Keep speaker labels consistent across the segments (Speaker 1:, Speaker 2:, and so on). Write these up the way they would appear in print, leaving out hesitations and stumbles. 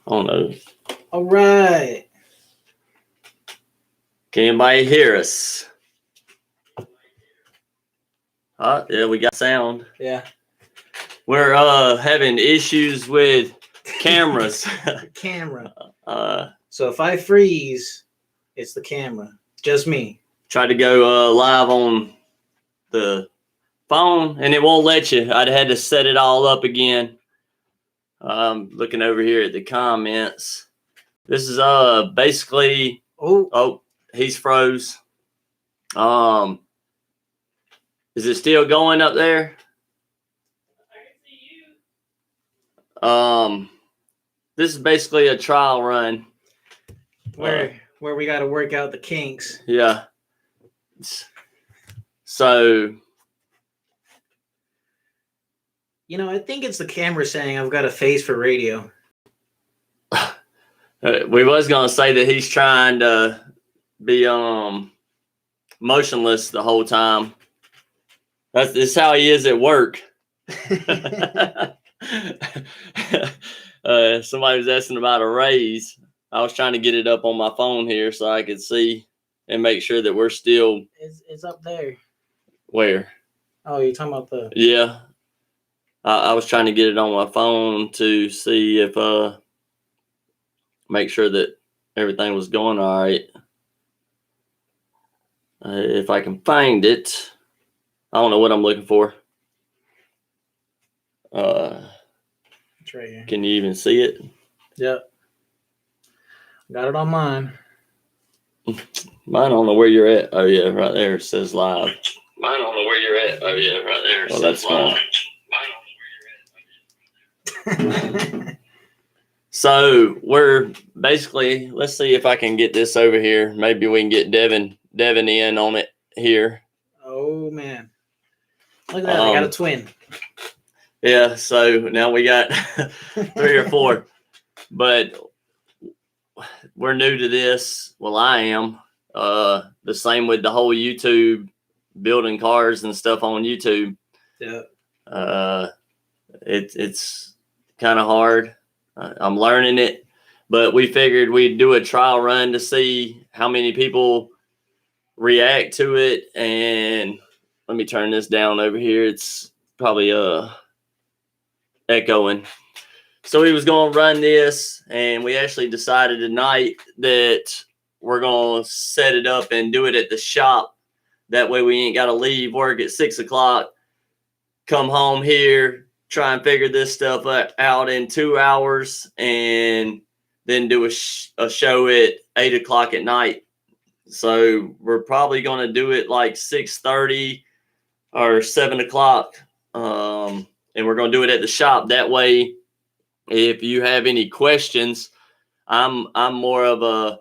Speaker 1: I don't know.
Speaker 2: All right.
Speaker 1: Can anybody hear us? Yeah, we got sound.
Speaker 2: Yeah.
Speaker 1: We're having issues with cameras.
Speaker 2: Camera.
Speaker 1: uh,
Speaker 2: So if I freeze, it's the camera. Just me.
Speaker 1: Tried to go live on the phone and it won't let you. I'd had to set it all up again. Looking over here at the comments. This is basically he's froze. Is it still going up there? I can see you. This is basically a trial run.
Speaker 2: Where we got to work out the kinks.
Speaker 1: Yeah. So,
Speaker 2: I think it's the camera saying I've got a face for radio.
Speaker 1: We was gonna say that he's trying to be motionless the whole time. That's how he is at work. Somebody was asking about a raise. I was trying to get it up on my phone here so I could see and make sure that we're still.
Speaker 2: It's up there.
Speaker 1: Where?
Speaker 2: Oh, you're talking about the.
Speaker 1: Yeah. I was trying to get it on my phone to see if make sure that everything was going all right. If I can find it, I don't know what I'm looking for.
Speaker 2: It's right here.
Speaker 1: Can you even see it?
Speaker 2: Yep. Got it on mine.
Speaker 1: Mine, I don't know where you're at. Oh yeah, right there it says live. Mine, I don't know where you're at. Oh yeah, right there it says live. So we're basically, let's see if I can get this over here. Maybe we can get Devin in on it here.
Speaker 2: Oh man, look at that! I got a twin.
Speaker 1: Yeah, so now we got 3 or 4, but we're new to this. Well, I am. The same with the whole YouTube, building cars and stuff on YouTube.
Speaker 2: Yeah.
Speaker 1: It's kind of hard. I'm learning it, but we figured we'd do a trial run to see how many people react to it. And let me turn this down over here. It's probably echoing. So we was going to run this, and we actually decided tonight that we're going to set it up and do it at the shop. That way we ain't got to leave work at 6 o'clock, come home here, try and figure this stuff out in 2 hours, and then do a show at 8 o'clock at night. So we're probably going to do it like 6:30 or 7 o'clock. And we're going to do it at the shop. That way, if you have any questions, I'm more of a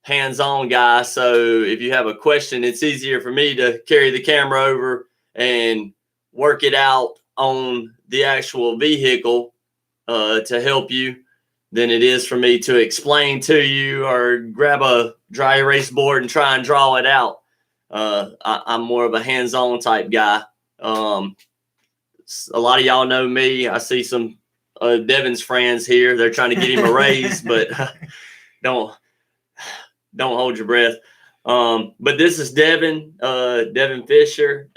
Speaker 1: hands-on guy. So if you have a question, it's easier for me to carry the camera over and work it out on the actual vehicle to help you than it is for me to explain to you or grab a dry erase board and try and draw it out. I'm more of a hands-on type guy. A lot of y'all know me. I see some Devin's friends here. They're trying to get him a raise, but don't hold your breath. But this is Devin Fisher,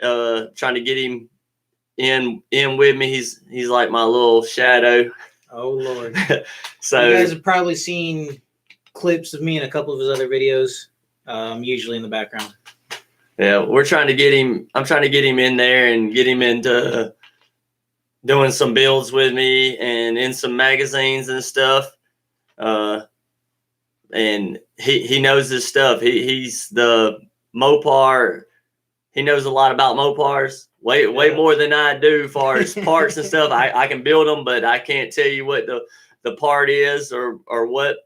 Speaker 1: trying to get him in with me. He's like my little shadow.
Speaker 2: Oh Lord.
Speaker 1: So
Speaker 2: you guys have probably seen clips of me in a couple of his other videos, usually in the background.
Speaker 1: Yeah, we're trying to get him. I'm trying to get him in there and get him into doing some builds with me and in some magazines and stuff. And he knows his stuff. He's the Mopar. He knows a lot about Mopars. Way more than I do as far as parts and stuff. I can build them, but I can't tell you what the part is or what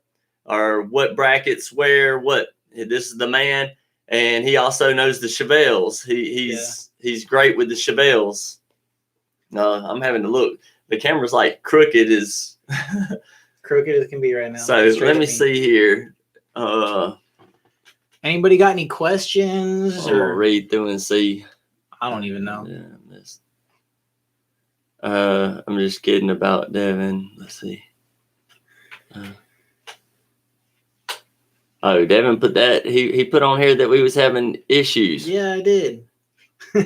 Speaker 1: brackets where. This is the man, and he also knows the Chevelles. He's great with the Chevelles. I'm having to look. The camera's like crooked as
Speaker 2: crooked as it can be right now.
Speaker 1: So let me see here.
Speaker 2: Anybody got any questions?
Speaker 1: Or read through and see.
Speaker 2: I don't even know.
Speaker 1: I'm just kidding about Devin. Let's see. Oh, Devin put that. He put on here that we was having issues.
Speaker 2: Yeah, I did.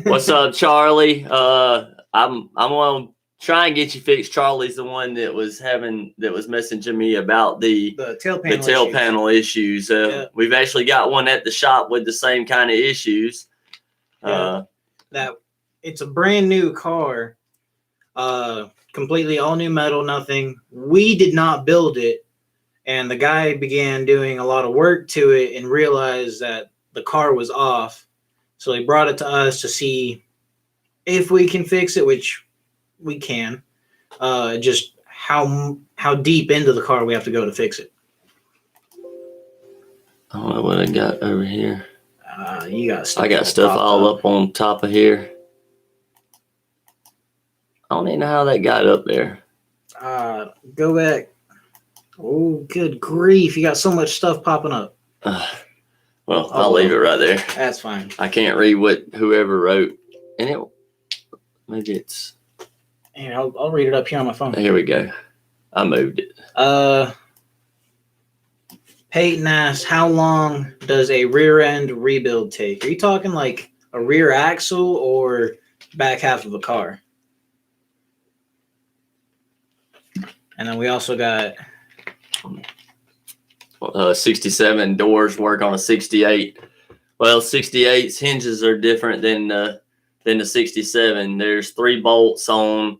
Speaker 1: What's up, Charlie? I'm gonna try and get you fixed. Charlie's the one that was messaging me about the
Speaker 2: tail
Speaker 1: panel issues.
Speaker 2: Yeah.
Speaker 1: We've actually got one at the shop with the same kind of issues.
Speaker 2: That it's a brand new car, completely all new metal, nothing. We did not build it, and the guy began doing a lot of work to it and realized that the car was off. So he brought it to us to see if we can fix it, which we can. Just how deep into the car we have to go to fix it.
Speaker 1: I don't know what I got over here.
Speaker 2: You got stuff.
Speaker 1: I got stuff all up on top of here. I don't even know how that got up there.
Speaker 2: Go back. Oh, good grief. You got so much stuff popping up.
Speaker 1: Well, I'll leave it right there.
Speaker 2: That's fine.
Speaker 1: I can't read what whoever wrote. And maybe it's...
Speaker 2: Here, I'll read it up here on my phone.
Speaker 1: Here we go. I moved it.
Speaker 2: Peyton asked, how long does a rear end rebuild take? Are you talking like a rear axle or back half of a car? And then we also got
Speaker 1: 67 doors work on a 68. Well, 68's hinges are different than the 67. There's 3 bolts on.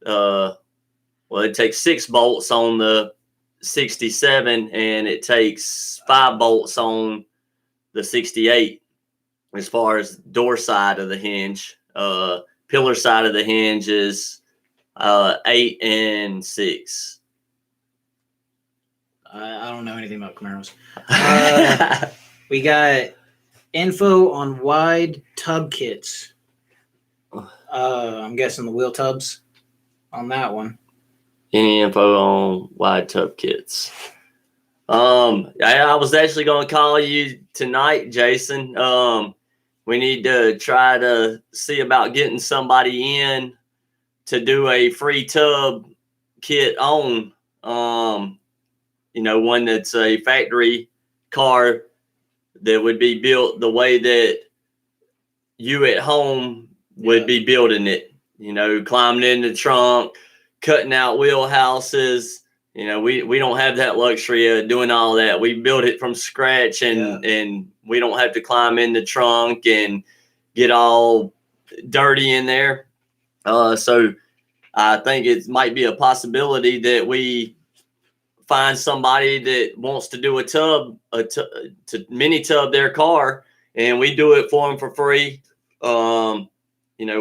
Speaker 1: It takes 6 bolts on the 67, and it takes 5 bolts on the 68. As far as door side of the hinge, pillar side of the hinge is 8 and 6.
Speaker 2: I don't know anything about Camaros. We got info on wide tub kits. I'm guessing the wheel tubs on that one.
Speaker 1: Any info on wide tub kits? I was actually going to call you tonight, Jason. We need to try to see about getting somebody in to do a free tub kit on, one that's a factory car that would be built the way that you at home would be building it, climbing in the trunk, cutting out wheelhouses. We don't have that luxury of doing all that. We build it from scratch, and we don't have to climb in the trunk and get all dirty in there. So I think it might be a possibility that we find somebody that wants to do to mini tub their car, and we do it for them for free.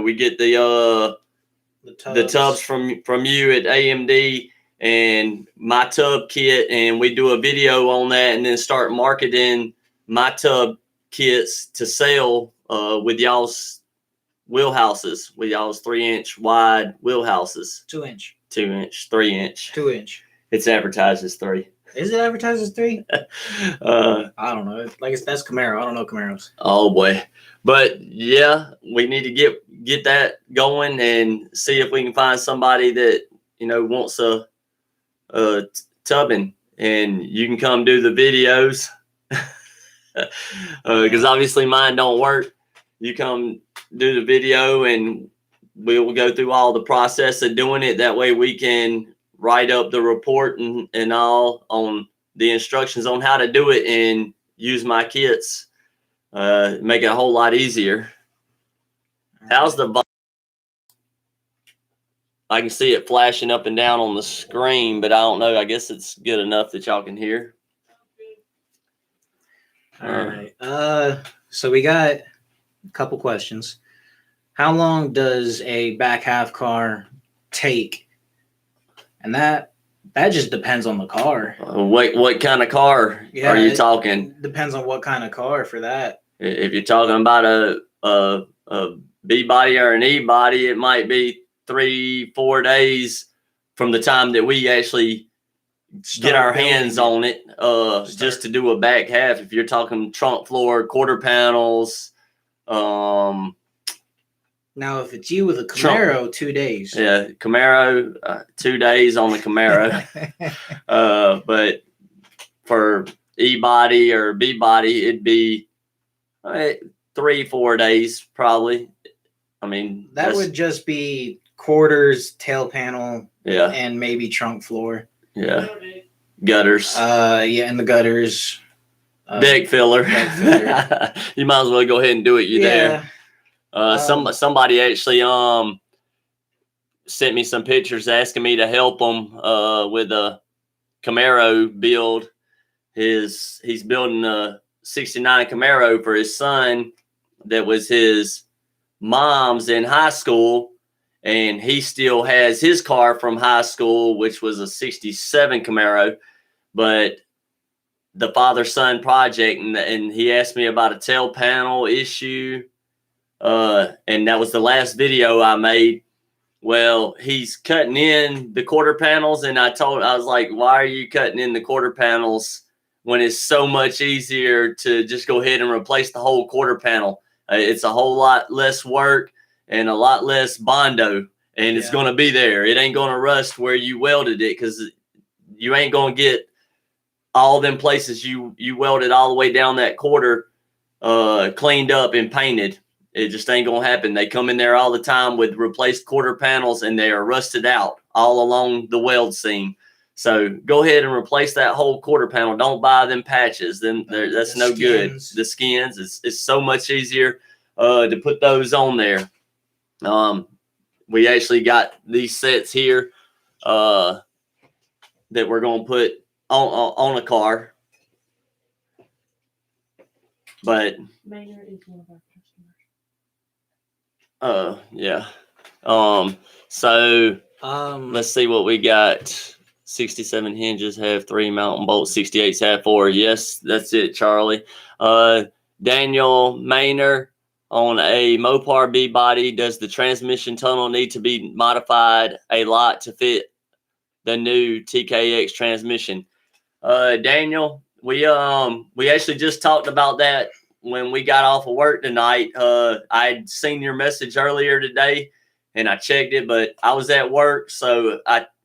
Speaker 1: We get the tubs from you at AMD and my tub kit, and we do a video on that, and then start marketing my tub kits to sell with y'all's wheelhouses, with y'all's 3-inch wide wheelhouses.
Speaker 2: 2-inch.
Speaker 1: 2-inch, 3-inch.
Speaker 2: 2-inch.
Speaker 1: It's advertised as 3.
Speaker 2: Is it advertised as 3? I don't know. That's Camaro. I don't know Camaros.
Speaker 1: Oh boy. But yeah, we need to get that going and see if we can find somebody that, wants a tubbing, and you can come do the videos. Because obviously mine don't work. You come do the video, and we will go through all the process of doing it. That way we can write up the report and all on the instructions on how to do it and use my kits. Make it a whole lot easier. How's the... I can see it flashing up and down on the screen, but I don't know. I guess it's good enough that y'all can hear.
Speaker 2: All right. So we got a couple questions. How long does a back half car take? And that just depends on the car.
Speaker 1: What kind of car are you talking?
Speaker 2: Depends on what kind of car for that.
Speaker 1: If you're talking about a B body or an E body, it might be 3-4 days from the time that we actually get our hands on it, just to do a back half. If you're talking trunk floor, quarter panels.
Speaker 2: Now, if it's you with a Camaro, 2 days.
Speaker 1: Yeah, Camaro, 2 days on the Camaro. But E-body or B-body, it'd be 3-4 days probably. I mean,
Speaker 2: that would just be quarters, tail panel,
Speaker 1: yeah,
Speaker 2: and maybe trunk floor.
Speaker 1: Yeah, gutters.
Speaker 2: Yeah, and the gutters.
Speaker 1: Deck filler.
Speaker 2: Deck filler.
Speaker 1: You might as well go ahead and do it. You
Speaker 2: yeah.
Speaker 1: there. Somebody actually sent me some pictures asking me to help them with a Camaro build. He's building a '69 Camaro for his son that was his mom's in high school, and he still has his car from high school, which was a '67 Camaro, but the father-son project, and he asked me about a tail panel issue, and that was the last video I made. Well, he's cutting in the quarter panels, and I was like, why are you cutting in the quarter panels when it's so much easier to just go ahead and replace the whole quarter panel? It's a whole lot less work and a lot less Bondo, and it's going to be there. It ain't going to rust where you welded it, because you ain't going to get all them places you welded all the way down that quarter cleaned up and painted. It just ain't going to happen. They come in there all the time with replaced quarter panels, and they are rusted out all along the weld seam. So go ahead and replace that whole quarter panel. Don't buy them patches. Then that's no good. The skins, it's so much easier to put those on there. We actually got these sets here that we're going to put on a car. But
Speaker 3: Maynard is one of our customers.
Speaker 1: Yeah. So let's see what we got. 67 hinges have 3 mountain bolts, 68s have 4. Yes, that's it, Charlie. Daniel Maynard on a Mopar B body. Does the transmission tunnel need to be modified a lot to fit the new TKX transmission? Daniel, we actually just talked about that when we got off of work tonight. I'd seen your message earlier today, and I checked it, but I was at work, so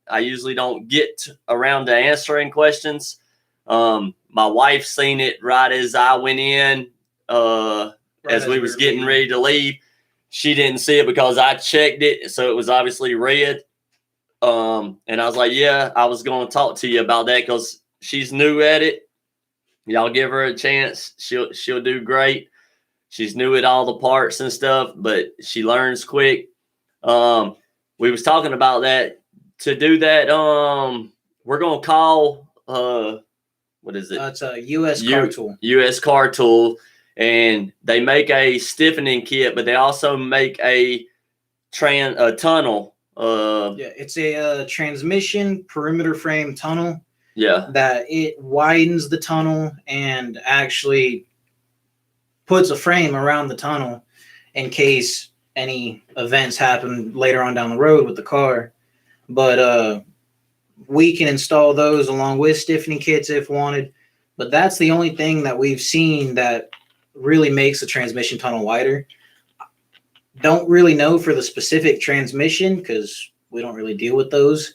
Speaker 1: I usually don't get around to answering questions. My wife seen it right as I went in, as we was getting ready to leave. She didn't see it because I checked it, so it was obviously red. And I was like, yeah, I was going to talk to you about that because she's new at it. Y'all give her a chance. She'll do great. She's new at all the parts and stuff, but she learns quick. We was talking about that. To do that, we're gonna call what is it?
Speaker 2: It's a US Car Tool.
Speaker 1: US Car Tool, and they make a stiffening kit, but they also make a tunnel.
Speaker 2: It's a transmission perimeter frame tunnel.
Speaker 1: Yeah,
Speaker 2: that it widens the tunnel and actually puts a frame around the tunnel in case any events happen later on down the road with the car. But we can install those along with stiffening kits if wanted. But that's the only thing that we've seen that really makes the transmission tunnel wider. Don't really know for the specific transmission because we don't really deal with those.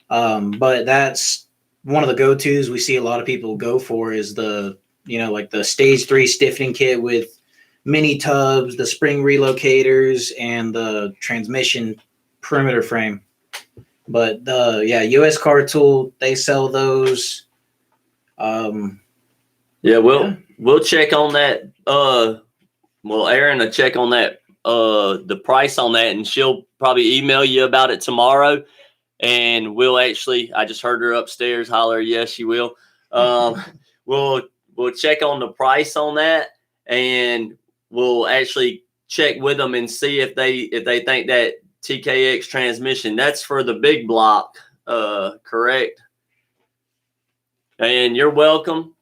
Speaker 2: But that's one of the go-tos we see a lot of people go for is the, like the stage 3 stiffening kit with mini tubs, the spring relocators, and the transmission perimeter frame. But US Car Tool, they sell those.
Speaker 1: We'll check on that. Erin will check on that, the price on that, and she'll probably email you about it tomorrow. And we'll actually, I just heard her upstairs holler, yes, she will. We'll check on the price on that, and we'll actually check with them and see if they think that TKX transmission, that's for the big block, correct? And you're welcome.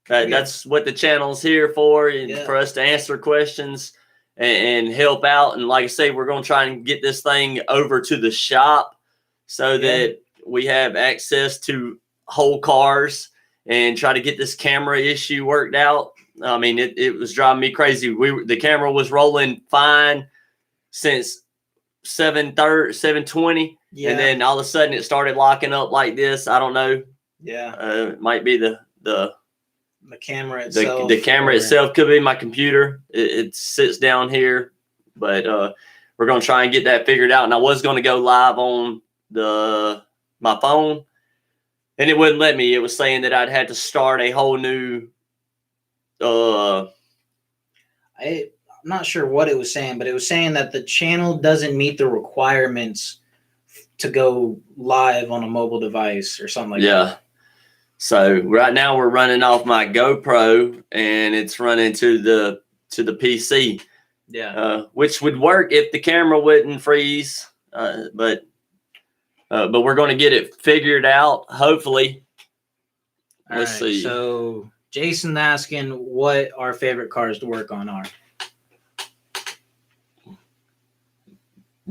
Speaker 1: That's what the channel's here for, and for us to answer questions and help out. And like I say, we're going to try and get this thing over to the shop so that we have access to whole cars and try to get this camera issue worked out. I mean, it was driving me crazy. The camera was rolling fine since 7:20, and then all of a sudden it started locking up like this. I don't know.
Speaker 2: Yeah,
Speaker 1: it might be the
Speaker 2: The camera itself.
Speaker 1: The camera itself could be my computer. It sits down here, but we're gonna try and get that figured out. And I was gonna go live on my phone, and it wouldn't let me. It was saying that I'd had to start a whole new. I'm
Speaker 2: not sure what it was saying, but it was saying that the channel doesn't meet the requirements to go live on a mobile device or something like that.
Speaker 1: Yeah. So right now we're running off my GoPro, and it's running to the PC.
Speaker 2: Yeah.
Speaker 1: Which would work if the camera wouldn't freeze. But we're going to get it figured out, hopefully. Let's see.
Speaker 2: So Jason's asking what our favorite cars to work on are.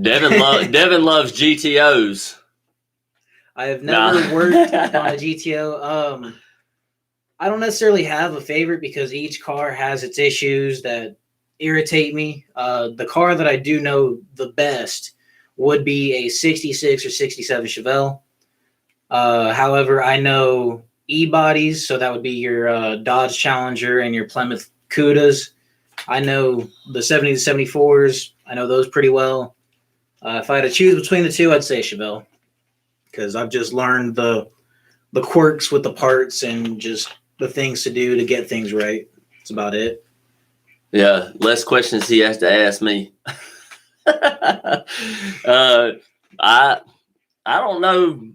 Speaker 1: Devin loves GTOs.
Speaker 2: I have never worked on a GTO. I don't necessarily have a favorite because each car has its issues that irritate me. The car that I do know the best would be a 66 or 67 Chevelle. However, I know E-bodies, so that would be your Dodge Challenger and your Plymouth Cudas. I know the 70 to 74s. I know those pretty well. If I had to choose between the two, I'd say Chevelle, because I've just learned the quirks with the parts and just the things to do to get things right. That's about it.
Speaker 1: Yeah, less questions he has to ask me. I don't know.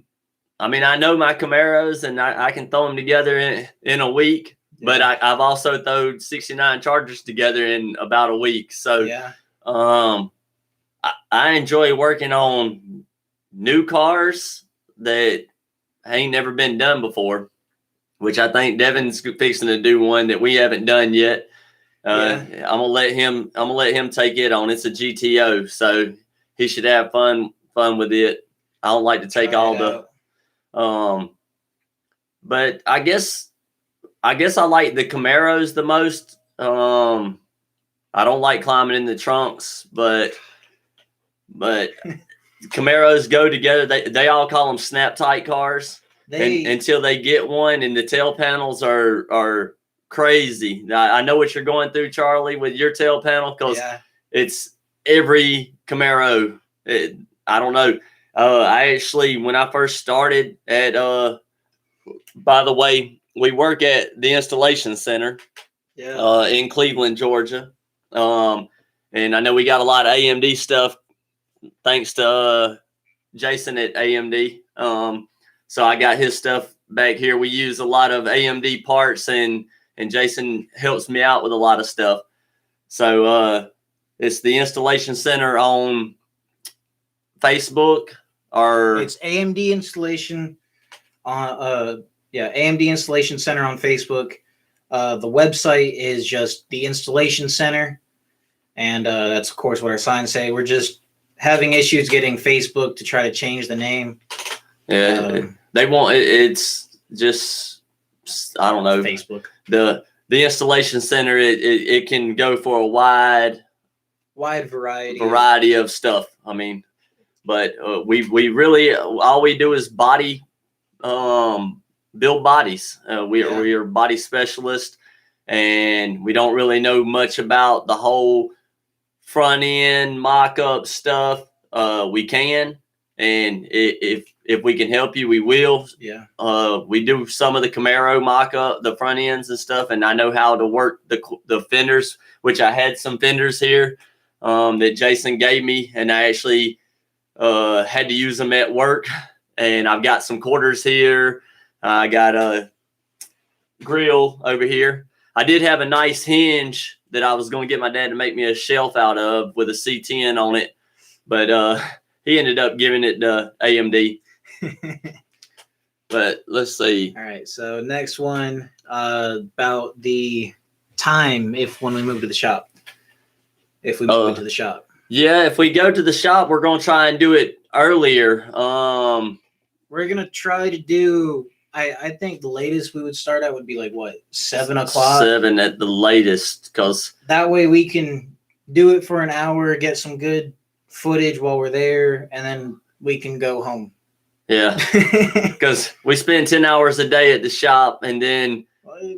Speaker 1: I mean, I know my Camaros, and I can throw them together in a week. Yeah. But I've also thrown 69 Chargers together in about a week. So
Speaker 2: yeah.
Speaker 1: I enjoy working on new cars that ain't never been done before, which I think Devin's fixing to do one that we haven't done yet. I'm gonna let him take it on. It's a GTO, so he should have fun with it. I don't like to take all the but I guess I like the Camaros the most. I don't like climbing in the trunks, but Camaros go together. They all call them snap tight cars until they get one, and the tail panels are crazy. Now, I know what you're going through, Charlie, with your tail panel, because it's every Camaro. I don't know. I actually, when I first started at, by the way, we work at the installation center in Cleveland, Georgia. And I know we got a lot of AMD stuff thanks to Jason at AMD. So I got his stuff back here. We use a lot of AMD parts, and Jason helps me out with a lot of stuff. So it's the installation center on Facebook, or
Speaker 2: it's AMD installation on AMD installation center on Facebook. The website is just the installation center, and that's of course what our signs say. We're just having issues getting Facebook to try to change the name.
Speaker 1: Yeah, they want it's just, I don't know,
Speaker 2: Facebook.
Speaker 1: The installation center, it can go for a wide variety of stuff. I mean, but we really, all we do is build bodies. We are body specialists, and we don't really know much about the whole front end mock-up stuff. We can, and if we can help you, we will.
Speaker 2: Yeah.
Speaker 1: We do some of the Camaro mock-up, the front ends and stuff, and I know how to work the fenders, which I had some fenders here that Jason gave me, and I actually had to use them at work. And I've got some quarters here. I got a grill over here. I did have a nice hinge that I was going to get my dad to make me a shelf out of with a C10 on it, but he ended up giving it to AMD. But let's see.
Speaker 2: All right, so next one, about the time when we move to the shop. If we move into the shop.
Speaker 1: Yeah, if we go to the shop, we're going to try and do it earlier.
Speaker 2: We're going to try to do, I think the latest we would start at would be like, what, 7 o'clock?
Speaker 1: 7 at the latest, because
Speaker 2: that way we can do it for an hour, get some good footage while we're there, and then we can go home.
Speaker 1: Yeah, because we spend 10 hours a day at the shop, and then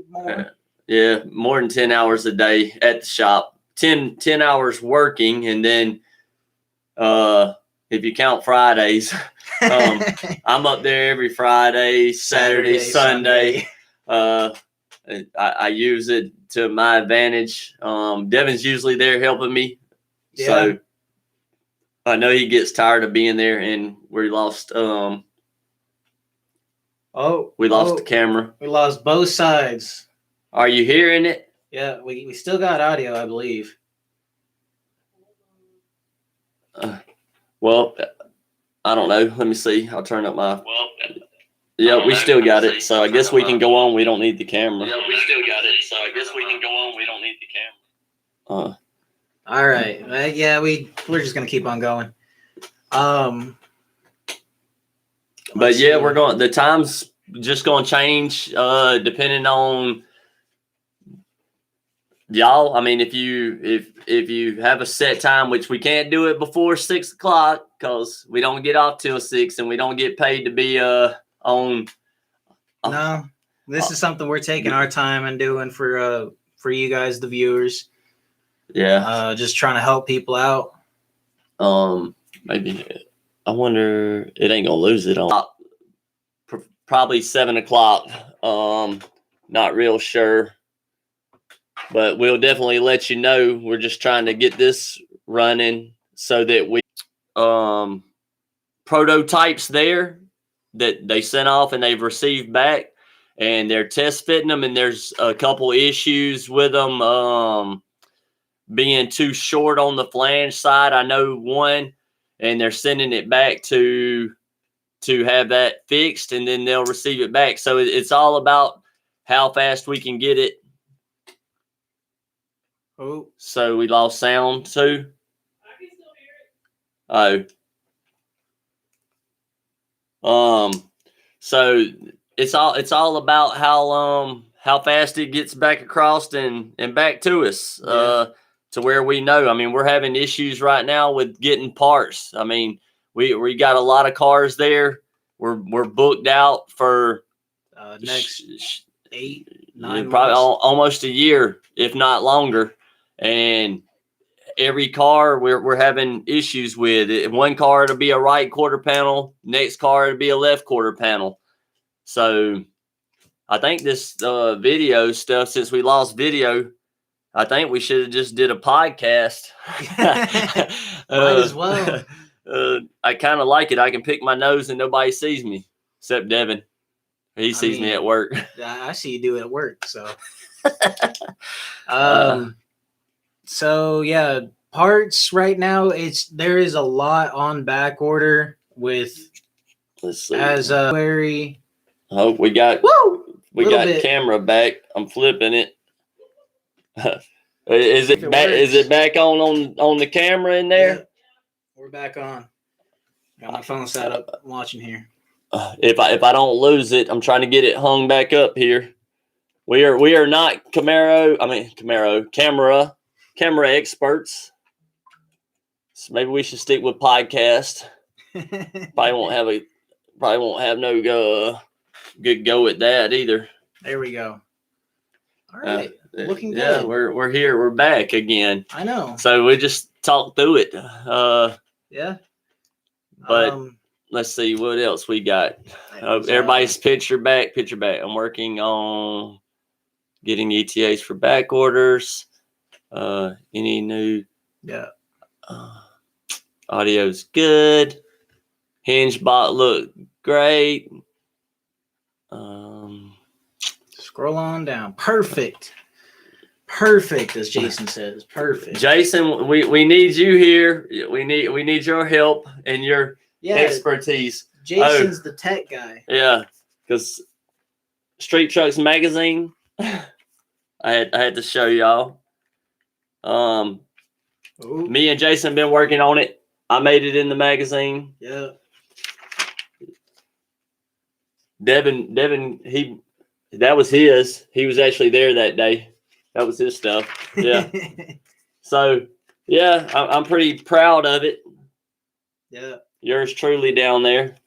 Speaker 2: more.
Speaker 1: Yeah, more than 10 hours a day at the shop. 10 hours working, and then if you count Fridays, I'm up there every Friday, Saturday, Sunday. I use it to my advantage. Devin's usually there helping me.
Speaker 2: Yeah.
Speaker 1: So I know he gets tired of being there, and we lost the camera.
Speaker 2: We lost both sides.
Speaker 1: Are you hearing it?
Speaker 2: Yeah, we still got audio, I believe.
Speaker 1: Well, I don't know. Let me see. I'll turn up my. Yeah, we still got it. So I guess we can go on. We don't need the camera. Yeah, we still got it. So I guess we can go on. We don't need the camera.
Speaker 2: All right. Yeah, we're just gonna keep on going.
Speaker 1: But yeah, we're going. The time's just gonna change depending on y'all. I mean, if you have a set time, which we can't do it before 6 o'clock because we don't get off till 6, and we don't get paid to be on.
Speaker 2: No, this is something we're taking our time and doing for you guys, the viewers.
Speaker 1: Yeah.
Speaker 2: Just trying to help people out.
Speaker 1: Maybe I wonder it ain't gonna lose it on probably 7 o'clock. Not real sure, but we'll definitely let you know. We're just trying to get this running so that we prototypes there that they sent off and they've received back, and they're test fitting them, and there's a couple issues with them being too short on the flange side. I know one, and they're sending it back to have that fixed, and then they'll receive it back. So it's all about how fast we can get it.
Speaker 2: Oh,
Speaker 1: so we lost sound too.
Speaker 3: I can still hear it.
Speaker 1: So it's all about how fast it gets back across and back to us. To where we know. I mean, we're having issues right now with getting parts. I mean, we got a lot of cars there. We're booked out for
Speaker 2: next 8, 9
Speaker 1: probably
Speaker 2: months.
Speaker 1: almost a year, if not longer. And every car we're having issues with. One car it'll be a right quarter panel. Next car it'll be a left quarter panel. So I think this video stuff, since we lost video, I think we should have just did a podcast.
Speaker 2: Might as well.
Speaker 1: I kind of like it. I can pick my nose and nobody sees me except Devin. He sees me at work.
Speaker 2: I see you do it at work. So, so yeah, parts right now. There is a lot on back order with.
Speaker 1: Let's see.
Speaker 2: As query.
Speaker 1: Oh, we got camera back. I'm flipping it. Is it back? Is it back on the camera in there?
Speaker 2: Yeah. We're back on. Got my phone set up. I'm watching here.
Speaker 1: If I don't lose it, I'm trying to get it hung back up here. We are not camera experts. So maybe we should stick with podcast. Probably won't have no good go at that either.
Speaker 2: There we go. All right. Looking good.
Speaker 1: Yeah, we're here. We're back again.
Speaker 2: I know.
Speaker 1: So we just talked through it.
Speaker 2: Yeah.
Speaker 1: But let's see what else we got. Everybody's picture back. I'm working on getting ETAs for back orders. Any new?
Speaker 2: Yeah.
Speaker 1: Audio's good. Hinge bot look great.
Speaker 2: Scroll on down. Perfect, as Jason says. Perfect.
Speaker 1: Jason, we need you here. We need your help and your expertise.
Speaker 2: Jason's the tech guy.
Speaker 1: Yeah, because Street Trucks Magazine. I had to show y'all. Me and Jason been working on it. I made it in the magazine.
Speaker 2: Yeah.
Speaker 1: Devin, that was his. He was actually there that day. That was his stuff. Yeah. So, yeah, I'm pretty proud of it.
Speaker 2: Yeah.
Speaker 1: Yours truly down there.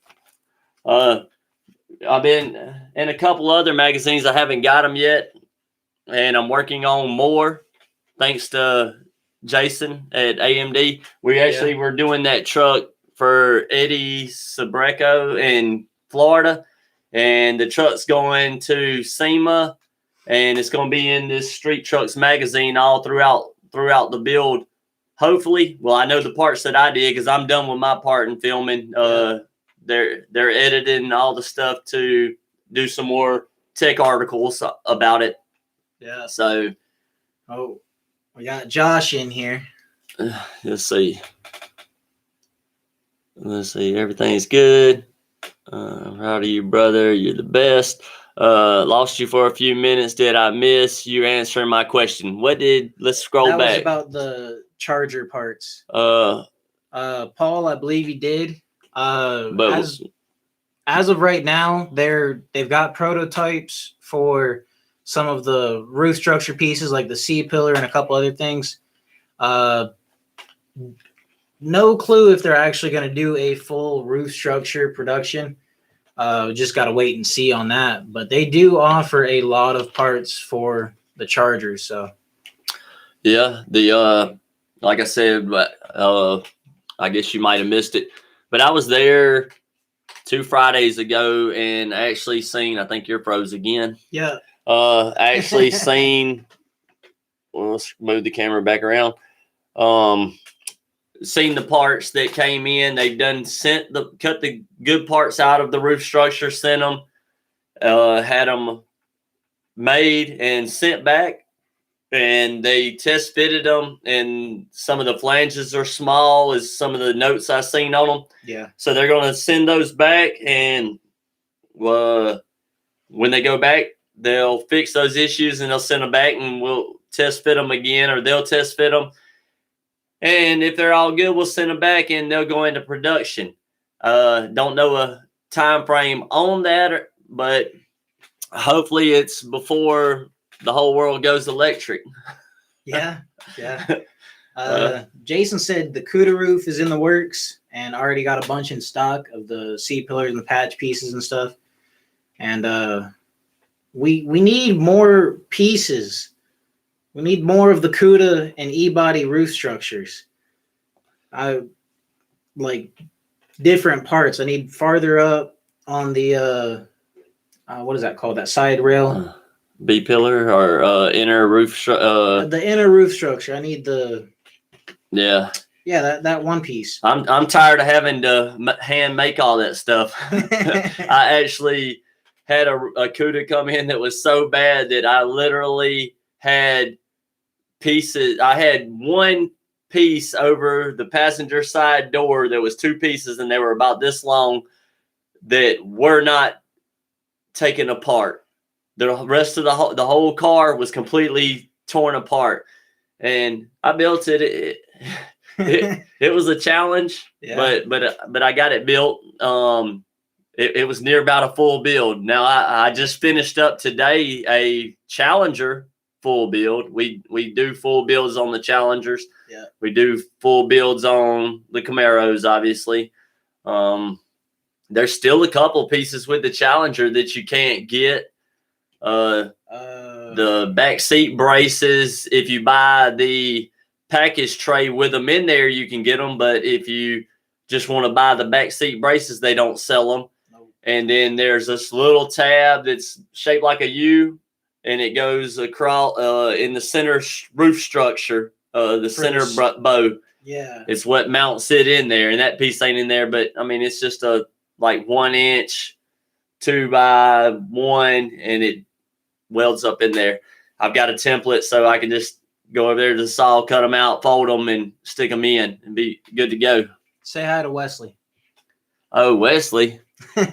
Speaker 1: I've been in a couple other magazines. I haven't got them yet, and I'm working on more. Thanks to Jason at AMD. We actually were doing that truck for Eddie Sabreco in Florida, and the truck's going to SEMA, and it's going to be in this Street Trucks magazine all throughout the build. Hopefully, well, I know the parts that I did because I'm done with my part in filming. They're editing all the stuff to do some more tech articles about it.
Speaker 2: Yeah.
Speaker 1: So,
Speaker 2: we got Josh in here.
Speaker 1: Let's see. Everything's good. Proud of you, brother. You're the best. Lost you for a few minutes. Did I miss you answering my question? Let's scroll
Speaker 2: That
Speaker 1: back.
Speaker 2: was about the charger parts.
Speaker 1: Paul,
Speaker 2: I believe he did.
Speaker 1: but
Speaker 2: as of right now, they've got prototypes for some of the roof structure pieces like the C-pillar and a couple other things. No clue if they're actually going to do a full roof structure production. Just got to wait and see on that. But they do offer a lot of parts for the chargers. So,
Speaker 1: yeah, like I said, I guess you might have missed it, but I was there 2 Fridays ago and actually seen. I think you're froze again.
Speaker 2: Yeah.
Speaker 1: Actually seen. Well, let's move the camera back around. Seen the parts that came in. They've cut the good parts out of the roof structure, sent them, had them made and sent back, and they test fitted them. And some of the flanges are small, as some of the notes I seen on them.
Speaker 2: Yeah.
Speaker 1: So they're going to send those back, and when they go back, they'll fix those issues and they'll send them back, and we'll test fit them again, or they'll test fit them. And if they're all good, we'll send them back and they'll go into production. Don't know a time frame on that, but hopefully it's before the whole world goes electric.
Speaker 2: Yeah. Jason said the Cuda Roof is in the works and already got a bunch in stock of the C-pillars and the patch pieces and stuff. And we need more pieces. We need more of the Cuda and E-body roof structures. I like different parts. I need farther up on the what is that called? That side rail.
Speaker 1: B-pillar or inner roof.
Speaker 2: The inner roof structure. I need the.
Speaker 1: Yeah.
Speaker 2: Yeah, that one piece.
Speaker 1: I'm tired of having to hand make all that stuff. I actually had a Cuda come in that was so bad that I literally had pieces. I had one piece over the passenger side door. There was 2 pieces, and they were about this long that were not taken apart. The rest of the whole car was completely torn apart, and I built it. It was a challenge,
Speaker 2: yeah.
Speaker 1: but I got it built. It was near about a full build. Now I just finished up today a Challenger full build. We do full builds on the Challengers.
Speaker 2: Yeah.
Speaker 1: We do full builds on the Camaros, obviously. There's still a couple pieces with the Challenger that you can't get. The back seat braces, if you buy the package tray with them in there, you can get them. But if you just want to buy the back seat braces, they don't sell them.
Speaker 2: Nope. And
Speaker 1: then there's this little tab that's shaped like a U, and it goes across in the center roof structure, the center bow.
Speaker 2: Yeah.
Speaker 1: It's what mounts it in there, and that piece ain't in there. But I mean, it's just a like 1 inch 2x1, and it welds up in there. I've got a template, so I can just go over there to the saw, cut them out, fold them, and stick them in, and be good to go.
Speaker 2: Say hi to Wesley.
Speaker 1: Oh, Wesley.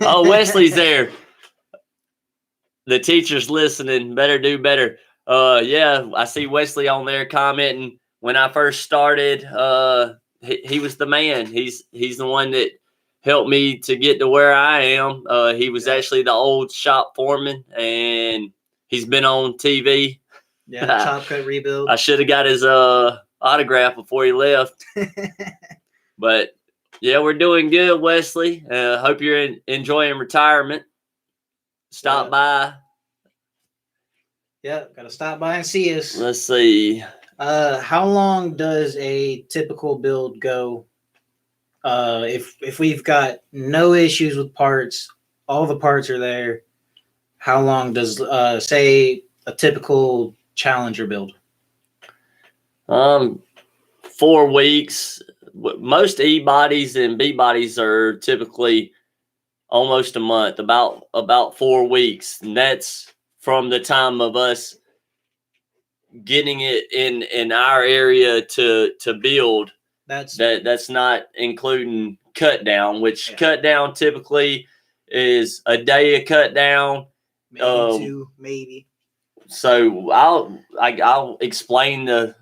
Speaker 1: Oh, Wesley's there. The teacher's listening. Better do better. Yeah, I see Wesley on there commenting. When I first started, he was the man. He's the one that helped me to get to where I am. He was actually the old shop foreman, and he's been on TV.
Speaker 2: Yeah, Top Cut Rebuild.
Speaker 1: I should have got his autograph before he left. But yeah, we're doing good, Wesley. Hope you're enjoying retirement. stop by.
Speaker 2: Yeah, gotta stop by and see us.
Speaker 1: Let's see.
Speaker 2: How long does a typical build go? If we've got no issues with parts, all the parts are there. How long does say a typical Challenger build?
Speaker 1: 4 weeks. Most E bodies and B bodies are typically almost a month, about 4 weeks, and that's from the time of us getting it in our area to build. That's not including cut down, which cut down typically is a day of cut down,
Speaker 2: maybe 2, maybe.
Speaker 1: So I'll explain the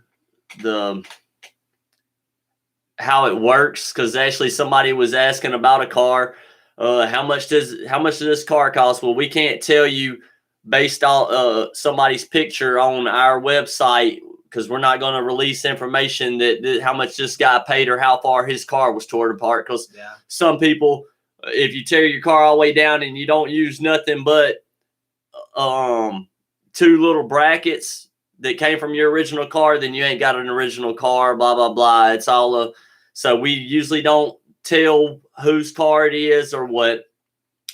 Speaker 1: how it works, because actually somebody was asking about a car. How much does this car cost? Well, we can't tell you based on somebody's picture on our website, because we're not going to release information that how much this guy paid or how far his car was torn apart. Because some people, if you tear your car all the way down and you don't use nothing but 2 little brackets that came from your original car, then you ain't got an original car, blah, blah, blah. It's all so we usually don't tell whose car it is or what.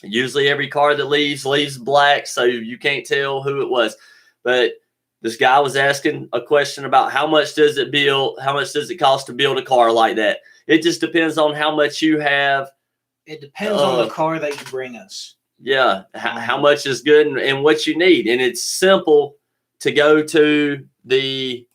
Speaker 1: Usually every car that leaves black, so you can't tell who it was. But this guy was asking a question about how much does it cost to build a car like that? It just depends on how much you have.
Speaker 2: It depends on the car that you bring us.
Speaker 1: Yeah, how much is good and what you need. And it's simple to go to the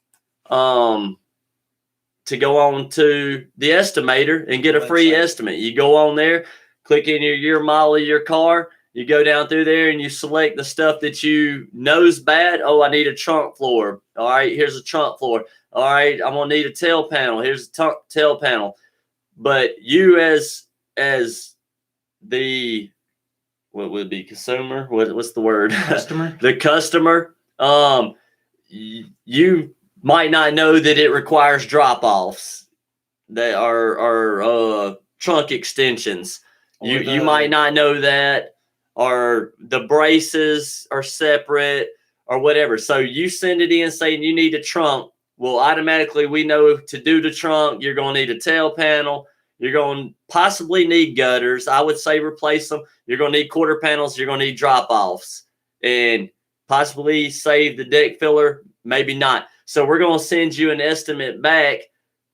Speaker 1: estimator and get a free estimate. You go on there, click in your year, model of your car. You go down through there and you select the stuff that you know's bad. Oh, I need a trunk floor. All right, here's a trunk floor. All right, I'm gonna need a tail panel. Here's a tail panel. But you as the what would be consumer? What's the word?
Speaker 2: Customer.
Speaker 1: The customer. You might not know that it requires drop-offs that are trunk extensions. You might not know that, or the braces are separate or whatever. So you send it in saying you need a trunk. Well, automatically we know to do the trunk, you're going to need a tail panel. You're going to possibly need gutters. I would say replace them. You're going to need quarter panels. You're going to need drop-offs. And possibly save the deck filler, maybe not. So we're going to send you an estimate back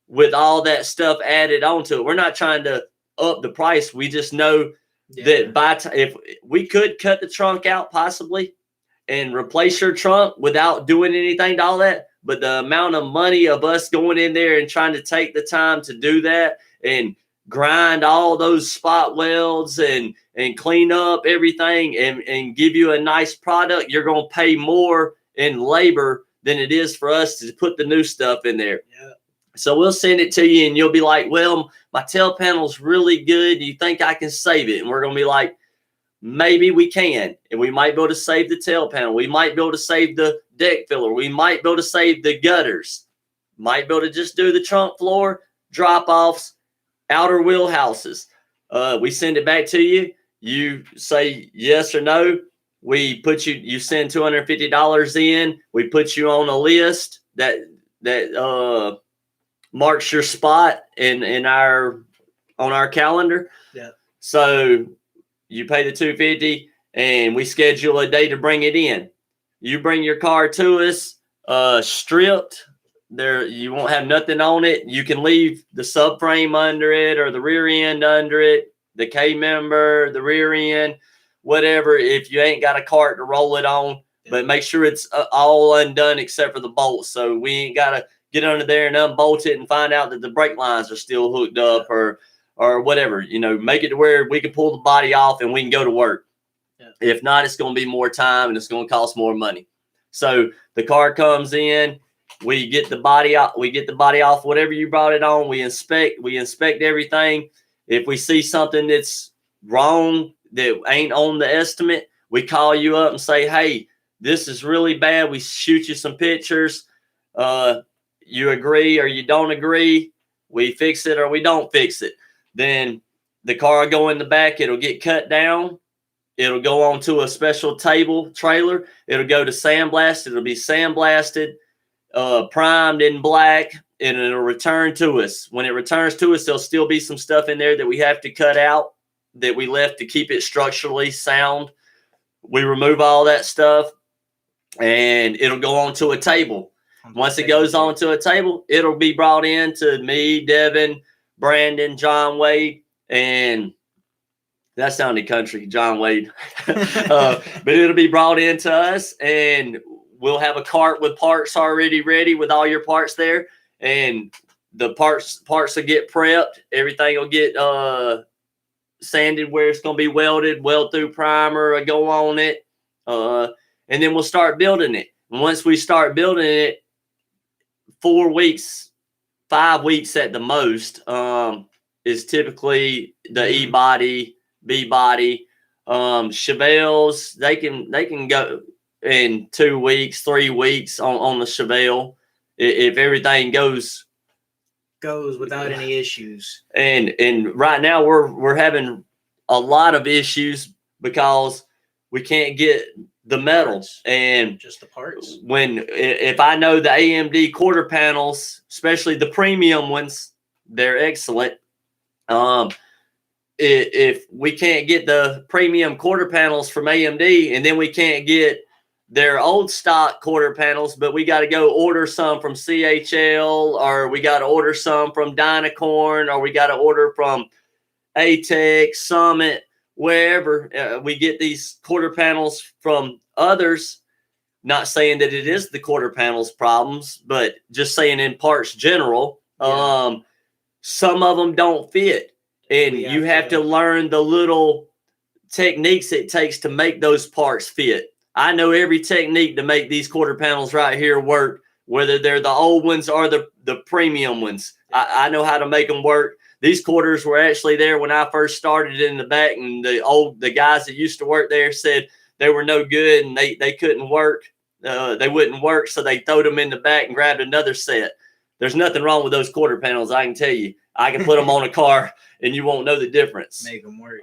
Speaker 1: with all that stuff added onto it. We're not trying to up the price. We just know that if we could cut the trunk out possibly and replace your trunk without doing anything to all that. But the amount of money of us going in there and trying to take the time to do that and grind all those spot welds and clean up everything and give you a nice product, you're going to pay more in labor than it is for us to put the new stuff in there.
Speaker 2: Yeah.
Speaker 1: So we'll send it to you and you'll be like, well, my tail panel's really good. You think I can save it? And we're going to be like, maybe we can. And we might be able to save the tail panel. We might be able to save the deck filler. We might be able to save the gutters. Might be able to just do the trunk floor, drop-offs, outer wheel houses. We send it back to you. You say yes or no. We put you send $250 in. We put you on a list that marks your spot on our calendar.
Speaker 2: Yeah.
Speaker 1: So you pay the $250 and we schedule a day to bring it in. You bring your car to us, stripped. There, you won't have nothing on it. You can leave the subframe under it or the rear end under it, the K-member, the rear end, whatever, if you ain't got a cart to roll it on. But make sure it's all undone except for the bolts. So we ain't got to get under there and unbolt it and find out that the brake lines are still hooked up or whatever. Make it to where we can pull the body off and we can go to work.
Speaker 2: Yeah.
Speaker 1: If not, it's going to be more time and it's going to cost more money. So the car comes in. We get the body out. We get the body off whatever you brought it on. We inspect everything. If we see something that's wrong that ain't on the estimate, we call you up and say, hey, this is really bad. We shoot you some pictures. You agree or you don't agree. We fix it or we don't fix it. Then the car will go in the back. It'll get cut down. It'll go onto a special trailer. It'll go to sandblast. It'll be sandblasted, primed in black, and it'll return to us. When it returns to us, there'll still be some stuff in there that we have to cut out that we left to keep it structurally sound. We remove all that stuff, and it'll go onto a table. Once it goes onto a table, it'll be brought in to me, Devin, Brandon, John Wade, and that sounded country, John Wade. But it'll be brought into us, and we'll have a cart with parts already ready with all your parts there. And the parts will get prepped. Everything will get sanded where it's going to be welded, weld through primer, go on it. And then we'll start building it. And once we start building it, 4 weeks, 5 weeks at the most, is typically the E-body, B-body. Chevelles, they can go in 2 weeks, 3 weeks on the Chevelle if everything goes
Speaker 2: without any issues.
Speaker 1: And right now we're having a lot of issues because we can't get the metal and
Speaker 2: just the parts.
Speaker 1: If I know the AMD quarter panels, especially the premium ones, they're excellent. If we can't get the premium quarter panels from AMD, and then we can't get their old stock quarter panels, but we got to go order some from CHL, or we got to order some from Dynacorn, or we got to order from ATEC, Summit, wherever we get these quarter panels from others. Not saying that it is the quarter panels problems, but just saying in parts general, some of them don't fit. And you have to learn the little techniques it takes to make those parts fit. I know every technique to make these quarter panels right here work, whether they're the old ones or the premium ones. I know how to make them work. These quarters were actually there when I first started in the back, and the guys that used to work there said they were no good and they couldn't work. They wouldn't work, so they throwed them in the back and grabbed another set. There's nothing wrong with those quarter panels, I can tell you. I can put them on a car and you won't know the difference.
Speaker 2: Make them work.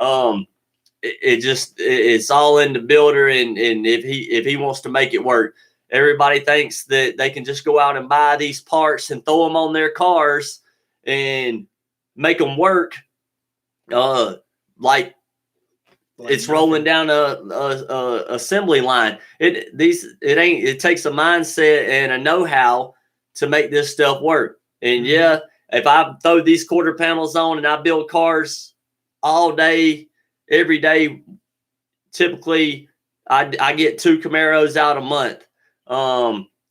Speaker 1: It's all in the builder, and if he wants to make it work. Everybody thinks that they can just go out and buy these parts and throw them on their cars and make them work. Like it's rolling down a assembly line. It takes a mindset and a know-how to make this stuff work. And if I throw these quarter panels on and I build cars all day, every day, typically I get 2 Camaros out a month.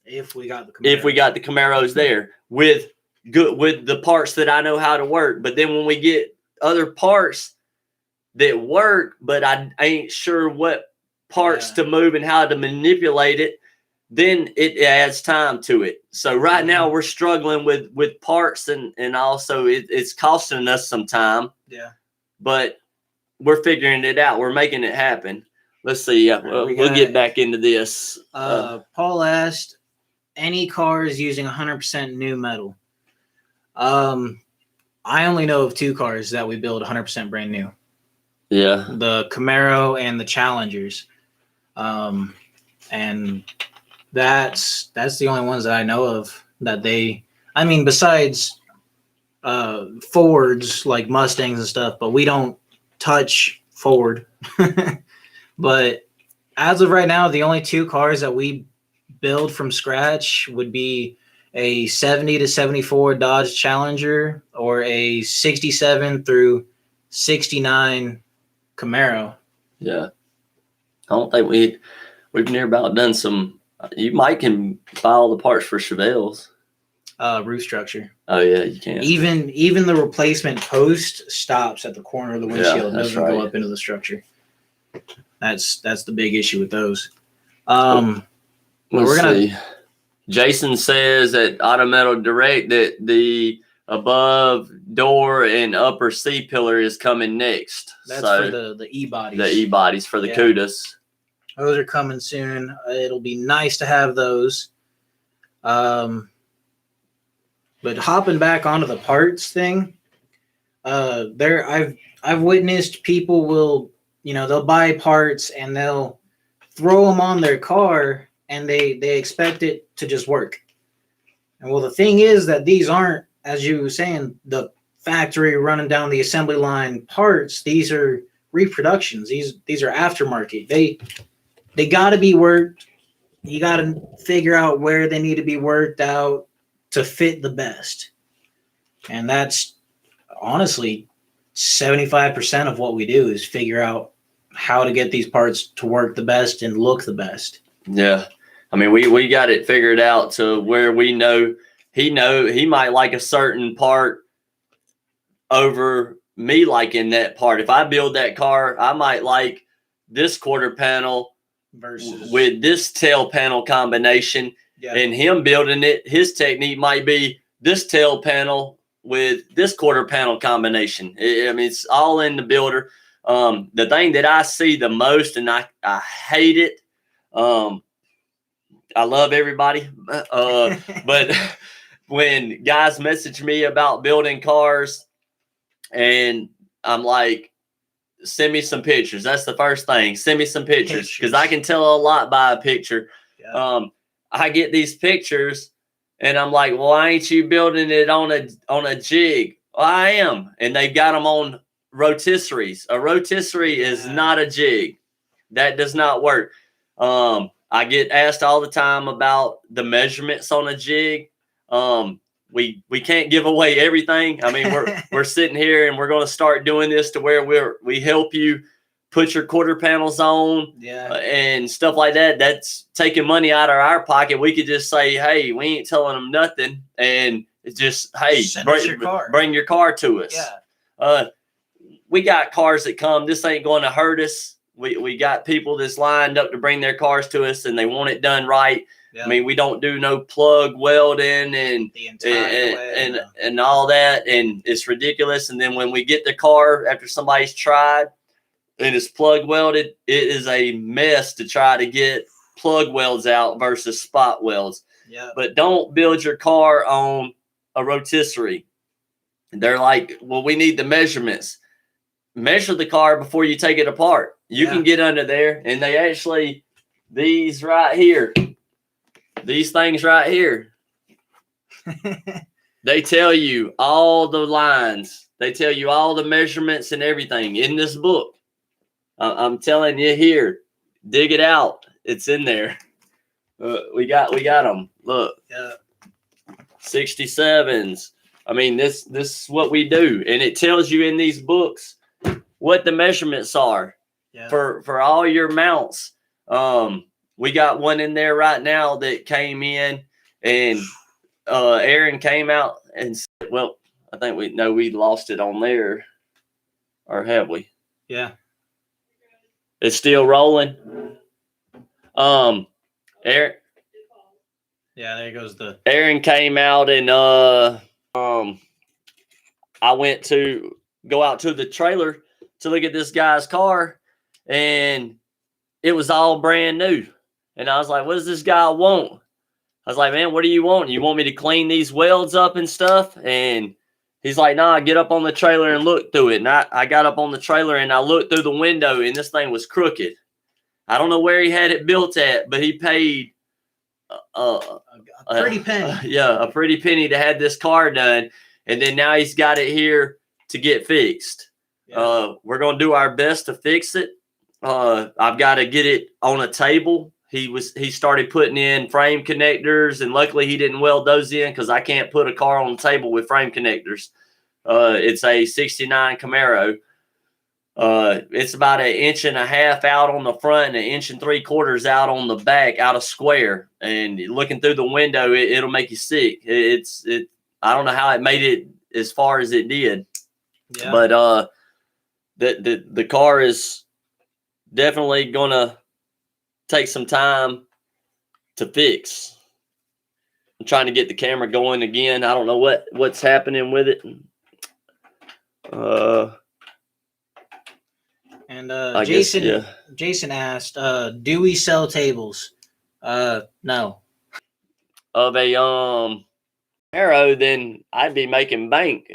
Speaker 2: If we got the
Speaker 1: Camaros there with the parts that I know how to work. But then when we get other parts that work, but I ain't sure what parts to move and how to manipulate it, then it adds time to it. So right now we're struggling with parts, and also it's costing us some time.
Speaker 2: Yeah.
Speaker 1: But we're figuring it out. We're making it happen. Let's see. We'll get back into this.
Speaker 2: Paul asked, any cars using 100% new metal? I only know of 2 cars that we build 100% brand new.
Speaker 1: Yeah. The
Speaker 2: Camaro and the Challengers. And that's the only ones that I know of that besides Fords like Mustangs and stuff, but we don't touch Ford. But as of right now, the only 2 cars that we build from scratch would be a 70 to 74 Dodge Challenger or a 67 through 69 Camaro.
Speaker 1: Yeah. I don't think we've near about done some. You might can buy all the parts for Chevelles.
Speaker 2: Roof structure.
Speaker 1: Oh yeah, you can.
Speaker 2: Even the replacement post stops at the corner of the windshield. Doesn't go up into the structure. That's the big issue with those.
Speaker 1: We're gonna see. Jason says at Auto Metal Direct that the above door and upper C pillar is coming next.
Speaker 2: That's for the E-bodies.
Speaker 1: The E-bodies for the Cudas.
Speaker 2: Those are coming soon. It'll be nice to have those. But hopping back onto the parts thing, I've witnessed people will they'll buy parts and they'll throw them on their car and they expect it to just work. And well, the thing is that these aren't, as you were saying, the factory running down the assembly line parts. These are reproductions. These are aftermarket. They got to be worked. You got to figure out where they need to be worked out to fit the best. And that's honestly 75% of what we do is figure out how to get these parts to work the best and look the best.
Speaker 1: Yeah. I mean, we got it figured out to where we know he might like a certain part over me liking that part. If I build that car, I might like this quarter panel
Speaker 2: Versus
Speaker 1: with this tail panel combination, and him building it, his technique might be this tail panel with this quarter panel combination. I mean, it's all in the builder. The thing that I see the most, and I hate it, I love everybody, but when guys message me about building cars and I'm like, send me some pictures. That's the first thing. Send me some pictures because I can tell a lot by a picture. Yeah. I get these pictures and I'm like, well, why ain't you building it on a jig? Well, I am. And they've got them on rotisseries. A rotisserie is not a jig. That does not work. I get asked all the time about the measurements on a jig. We can't give away everything. I mean, we're sitting here and we're going to start doing this to where we help you put your quarter panels on and stuff like that. That's taking money out of our pocket. We could just say, hey, we ain't telling them nothing. And it's just, hey, bring your car to us. Yeah. We got cars that come. This ain't going to hurt us. We got people that's lined up to bring their cars to us and they want it done right. Yeah. I mean, we don't do no plug welding and all that, and it's ridiculous. And then when we get the car after somebody's tried and it's plug welded, it is a mess to try to get plug welds out versus spot welds. Yeah. But don't build your car on a rotisserie. They're like, well, we need the measurements. Measure the car before you take it apart. You can get under there, and they actually, these right here, these things right here, they tell you all the lines. They tell you all the measurements and everything in this book. I'm telling you here, dig it out. It's in there. We got them. Look, 67s. I mean, this is what we do, and it tells you in these books what the measurements are for all your mounts. We got one in there right now that came in, and Aaron came out and said, well, I think we lost it on there, or have we?
Speaker 2: Yeah.
Speaker 1: It's still rolling. Aaron.
Speaker 2: Yeah, there goes
Speaker 1: Aaron came out, and I went to go out to the trailer to look at this guy's car, and it was all brand new. And I was like, what does this guy want? I was like, man, what do you want? You want me to clean these welds up and stuff? And he's like, nah, get up on the trailer and look through it. And I got up on the trailer and I looked through the window, and this thing was crooked. I don't know where he had it built at, but he paid a
Speaker 2: pretty penny.
Speaker 1: A pretty penny to have this car done. And then now he's got it here to get fixed. Yeah. We're going to do our best to fix it. I've got to get it on a table. He started putting in frame connectors, and luckily he didn't weld those in because I can't put a car on the table with frame connectors. It's a 69 Camaro. It's about 1.5 inches out on the front and 1 3/4 inches out on the back, out of square. And looking through the window, it'll make you sick. I don't know how it made it as far as it did. Yeah. But the car is definitely gonna take some time to fix. I'm trying to get the camera going again. I don't know what's happening with it.
Speaker 2: And Jason asked, do we sell tables? No.
Speaker 1: Of a Camaro, then I'd be making bank.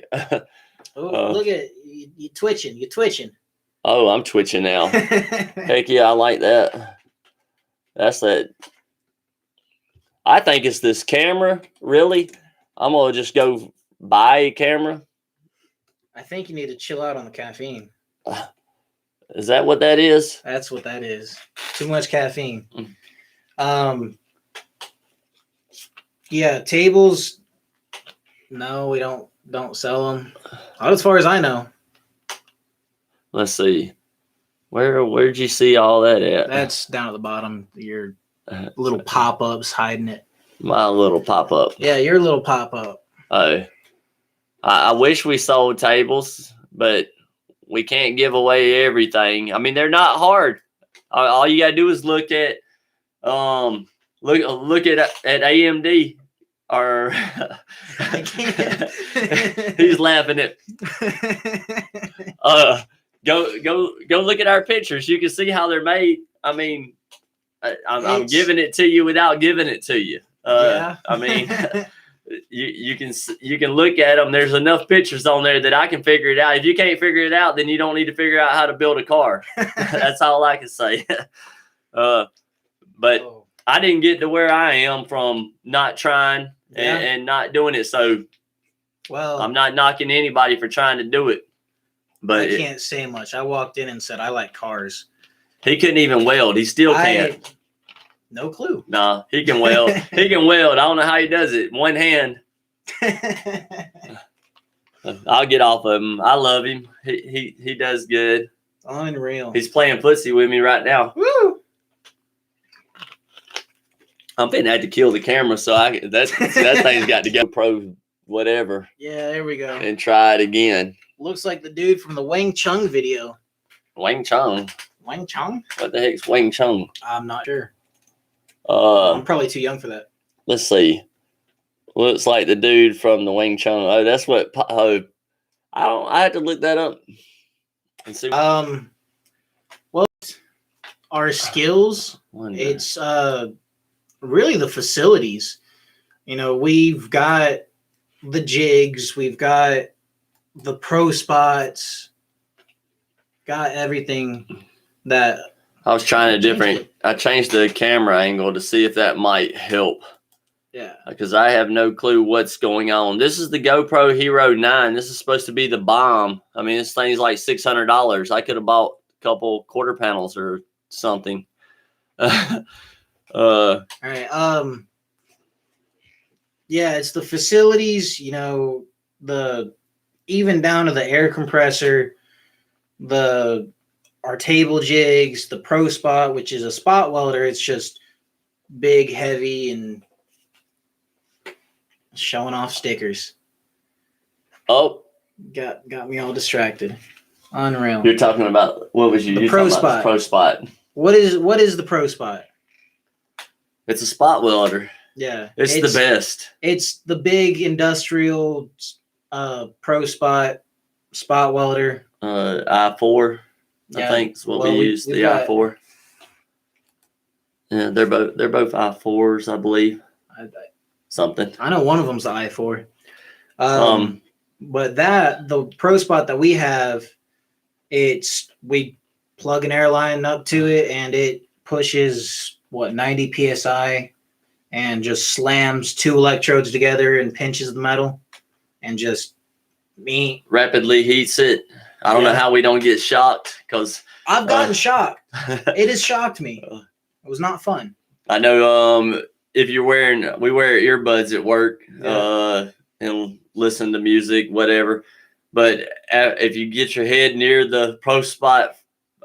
Speaker 2: Look at you twitching.
Speaker 1: Oh, I'm twitching now. Heck yeah, I like that. That's that. I think it's this camera, really. I'm going to just go buy a camera.
Speaker 2: I think you need to chill out on the caffeine.
Speaker 1: Is that what that is?
Speaker 2: That's what that is. Too much caffeine. Yeah, tables. No, we don't sell them. Not as far as I know.
Speaker 1: Let's see. Where'd you see all that at?
Speaker 2: That's down at the bottom. Your little pop-ups hiding it.
Speaker 1: My little pop-up.
Speaker 2: Yeah, your little pop-up.
Speaker 1: Oh. I wish we sold tables, but we can't give away everything. I mean, they're not hard. All you gotta do is look at look at AMD or
Speaker 2: I can't.
Speaker 1: He's laughing at go look at our pictures. You can see how they're made. I mean, I'm giving it to you without giving it to you.
Speaker 2: Yeah.
Speaker 1: I mean, you can look at them. There's enough pictures on there that I can figure it out. If you can't figure it out, then you don't need to figure out how to build a car. That's all I can say. But I didn't get to where I am from not trying and not doing it. So,
Speaker 2: well,
Speaker 1: I'm not knocking anybody for trying to do it. But
Speaker 2: I can't say much. I walked in and said I like cars.
Speaker 1: He couldn't even weld. He still can't.
Speaker 2: No clue.
Speaker 1: No, he can weld. He can weld. I don't know how he does it. One hand. I'll get off of him. I love him. He does good.
Speaker 2: Unreal.
Speaker 1: He's playing footsie with me right now.
Speaker 2: Woo!
Speaker 1: I'm finna have to kill the camera, so that thing's got to go pro whatever.
Speaker 2: Yeah, there we go.
Speaker 1: And try it again.
Speaker 2: Looks like the dude from the Wang Chung video.
Speaker 1: Wang Chung.
Speaker 2: Wang Chung?
Speaker 1: What the heck's Wang Chung?
Speaker 2: I'm not sure. I'm probably too young for that.
Speaker 1: Let's see. Looks like the dude from the Wang Chung. Oh, that's what. Oh, I had to look that up and see.
Speaker 2: Well, our skills. It's really the facilities. You know, we've got the jigs, we've got the pro spots, got everything that.
Speaker 1: I was trying I changed the camera angle to see if that might help.
Speaker 2: Yeah.
Speaker 1: Because I have no clue what's going on. This is the GoPro Hero 9. This is supposed to be the bomb. I mean, this thing's like $600. I could have bought a couple quarter panels or something.
Speaker 2: All right. Yeah, it's the facilities, you know, even down to the air compressor, our table jigs, the Pro Spot, which is a spot welder. It's just big, heavy, and showing off stickers.
Speaker 1: Oh,
Speaker 2: got me all distracted. Unreal.
Speaker 1: You're talking about what was you?
Speaker 2: The Pro Spot.
Speaker 1: Pro Spot.
Speaker 2: What is the Pro Spot?
Speaker 1: It's a spot welder.
Speaker 2: Yeah,
Speaker 1: it's the best.
Speaker 2: It's the big industrial Pro Spot welder.
Speaker 1: I4. I think is what we use. The I4. Yeah, they're both I4s, I believe. Something.
Speaker 2: I know one of them's the I4. But the Pro Spot that we have, we plug an air line up to it and it pushes 90 psi and just slams 2 electrodes together and pinches the metal and just
Speaker 1: rapidly heats it. I don't know how we don't get shocked because
Speaker 2: I've gotten shocked. It has shocked me. It was not fun.
Speaker 1: I know. If we wear earbuds at work and listen to music, whatever. But if you get your head near the Pro Spot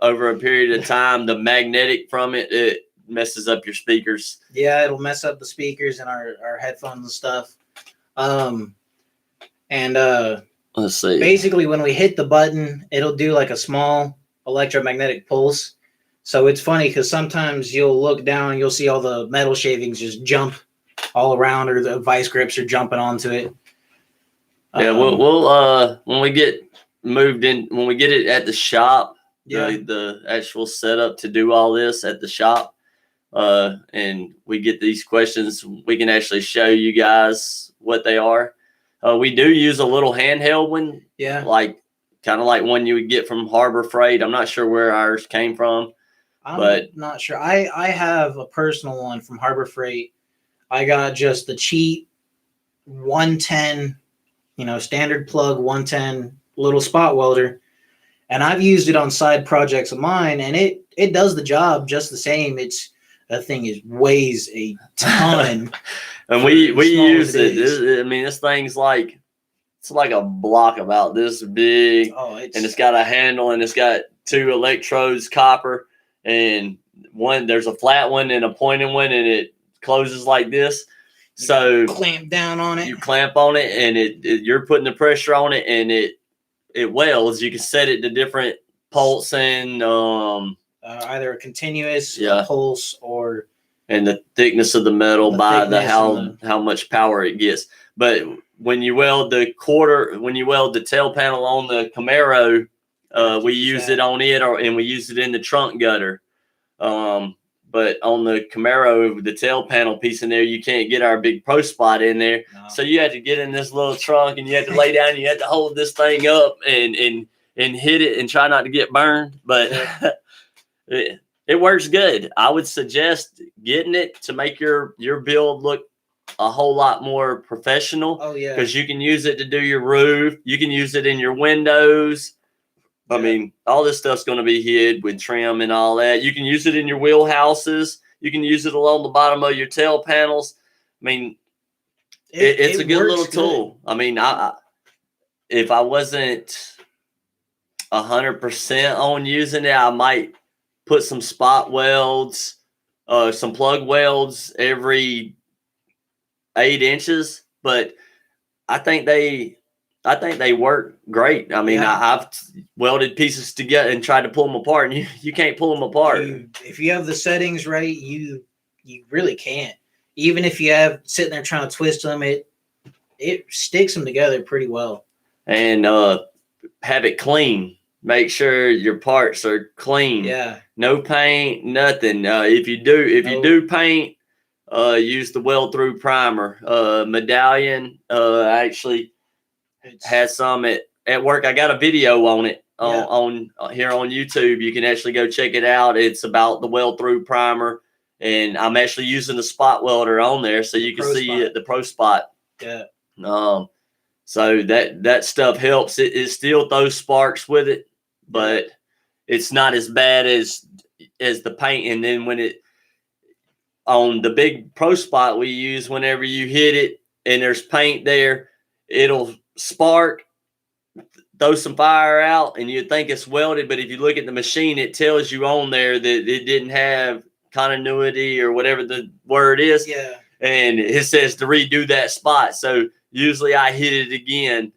Speaker 1: over a period of time, the magnetic from it messes up your speakers.
Speaker 2: Yeah, it'll mess up the speakers and our headphones and stuff.
Speaker 1: Let's see.
Speaker 2: Basically, when we hit the button, it'll do like a small electromagnetic pulse. So it's funny because sometimes you'll look down and you'll see all the metal shavings just jump all around, or the vice grips are jumping onto it.
Speaker 1: Yeah, we'll when we get moved in, when we get it at the shop, the actual setup to do all this at the shop, and we get these questions, we can actually show you guys what they are. We do use a little handheld one.
Speaker 2: Yeah.
Speaker 1: Like kind of like one you would get from Harbor Freight. I'm not sure where ours came from.
Speaker 2: I'm not sure. I have a personal one from Harbor Freight. I got just the cheap 110, standard plug 110 little spot welder. And I've used it on side projects of mine, and it does the job just the same. That thing weighs a ton.
Speaker 1: And we use it. This thing's like, it's like a block about this big.
Speaker 2: Oh,
Speaker 1: and it's got a handle, and it's got 2 electrodes, copper, and there's a flat one and a pointed one, and it closes like this. So
Speaker 2: clamp down on it.
Speaker 1: You clamp on it, and you're putting the pressure on it, and it welds. You can set it to different pulse and
Speaker 2: either a continuous pulse
Speaker 1: and the thickness of the metal by how much power it gets. But when you weld the tail panel on the Camaro, we use it on it, and we use it in the trunk gutter. But on the Camaro, the tail panel piece in there, you can't get our big pro spot in there. No. So you have to get in this little trunk, and you have to lay down, and you have to hold this thing up and hit it and try not to get burned. But it works good. I would suggest getting it to make your build look a whole lot more professional.
Speaker 2: Oh, yeah.
Speaker 1: Because you can use it to do your roof. You can use it in your windows. I mean, all this stuff's going to be hid with trim and all that. You can use it in your wheelhouses. You can use it along the bottom of your tail panels. I mean, it's a good little tool. I mean, if I wasn't 100% on using it, I might put some spot welds, some plug welds every 8 inches. But I think they work great. I mean, I've welded pieces together and tried to pull them apart, and you can't pull them apart.
Speaker 2: If you have the settings right, you really can't. Even if you have sitting there trying to twist them, it sticks them together pretty well.
Speaker 1: And have it clean. Make sure your parts are clean.
Speaker 2: Yeah.
Speaker 1: No paint, nothing. If you do paint, use the weld through primer. Medallion actually has some at work. I got a video on it on here on YouTube. You can actually go check it out. It's about the weld through primer, and I'm actually using the spot welder on there, so you can see the pro spot.
Speaker 2: Yeah.
Speaker 1: So that stuff helps. It still throws sparks with it, but it's not as bad as the paint. And then on the big pro spot we use, whenever you hit it and there's paint there, it'll spark, throw some fire out, and you'd think it's welded, but if you look at the machine, it tells you on there that it didn't have continuity or whatever the word is.
Speaker 2: Yeah.
Speaker 1: And it says to redo that spot. So usually I hit it again.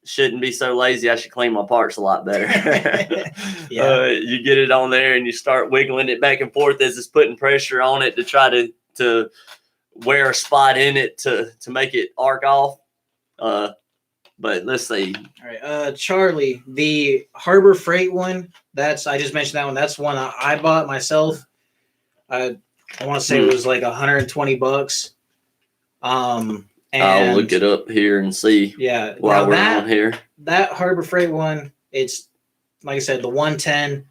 Speaker 1: Shouldn't be so lazy. I should clean my parts a lot better. You get it on there and you start wiggling it back and forth as it's putting pressure on it to try to wear a spot in it to make it arc off. But let's see.
Speaker 2: All right, Charlie, the Harbor Freight one. I just mentioned that one. That's one I bought myself. I want to say it was like $120. And
Speaker 1: I'll look it up here and see.
Speaker 2: Yeah,
Speaker 1: while we're on here.
Speaker 2: That Harbor Freight one, it's like I said, the 110.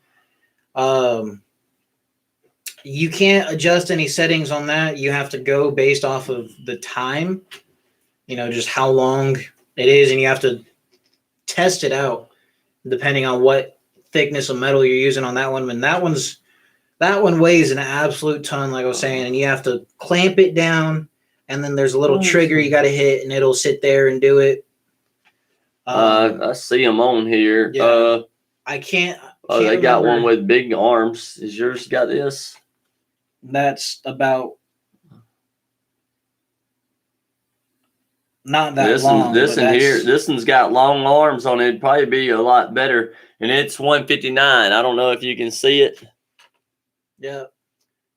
Speaker 2: You can't adjust any settings on that. You have to go based off of the time. Just how long it is, and you have to test it out depending on what thickness of metal you're using on that one. And that one weighs an absolute ton, like I was saying, and you have to clamp it down, and then there's a little trigger you got to hit, and it'll sit there and do it.
Speaker 1: I see them on here.
Speaker 2: Yeah, I can't.
Speaker 1: They got one with big arms. Is yours got this?
Speaker 2: That's about. Not that long.
Speaker 1: This one's got long arms on it. It'd probably be a lot better. And it's 159. I don't know if you can see it.
Speaker 2: Yeah.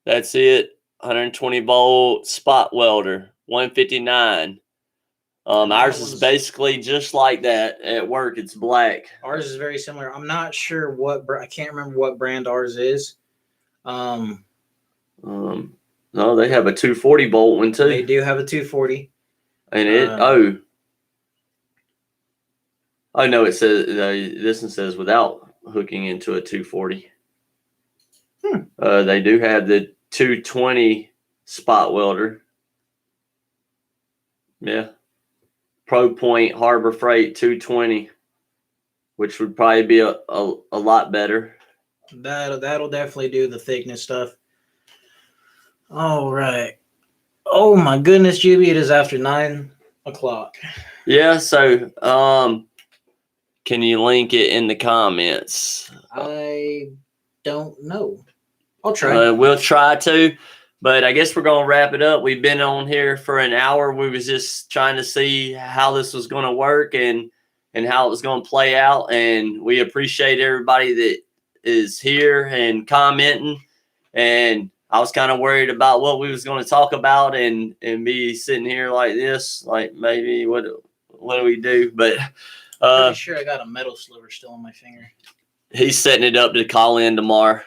Speaker 1: That's it. 120 volt spot welder. 159. Ours is basically just like that. At work, it's black.
Speaker 2: Ours is very similar. I'm not sure I can't remember what brand ours is.
Speaker 1: No, they have a 240 volt one too.
Speaker 2: They do have a 240.
Speaker 1: And Oh no, it says this one says without hooking into a 240. They do have the 220 spot welder. Yeah. Pro Point Harbor Freight 220, which would probably be a lot better.
Speaker 2: That'll definitely do the thickness stuff. All right. Oh my goodness, Juby, it is after 9 o'clock.
Speaker 1: Yeah, so can you link it in the comments?
Speaker 2: I don't know. I'll try.
Speaker 1: We'll try to, but I guess we're gonna wrap it up. We've been on here for an hour. We was just trying to see how this was gonna work and how it was gonna play out. And we appreciate everybody that is here and commenting. And I was kind of worried about what we was gonna talk about and be sitting here like this, like maybe what do we do? But
Speaker 2: Pretty sure I got a metal sliver still on my finger.
Speaker 1: he's setting it up to call in tomorrow.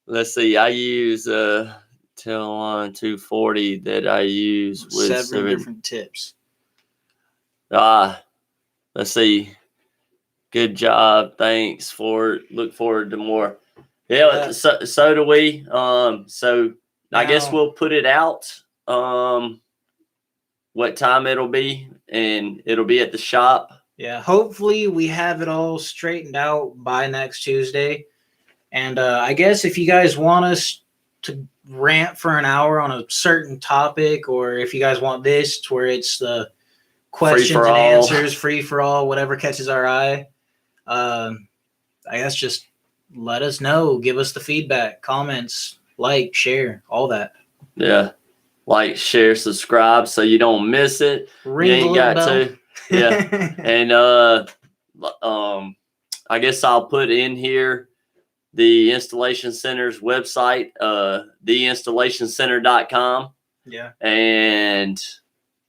Speaker 1: Let's see. I use Telon 240 that I use with
Speaker 2: 7 different tips.
Speaker 1: Let's see. Good job. Thanks for look forward to more. Yeah, so do we. So I guess we'll put it out. What time it'll be, and it'll be at the shop.
Speaker 2: Yeah, hopefully we have it all straightened out by next Tuesday. And I guess if you guys want us to rant for an hour on a certain topic, or if you guys want this to where it's the questions and answers, free for all, whatever catches our eye, I guess just let us know. Give us the feedback, comments, like, share, all that.
Speaker 1: Yeah. Like, share, subscribe so you don't miss it.
Speaker 2: Ring
Speaker 1: you ain't got
Speaker 2: bell.
Speaker 1: to. Yeah. And I guess I'll put in here the Installation Center's website, theinstallationcenter.com.
Speaker 2: Yeah.
Speaker 1: And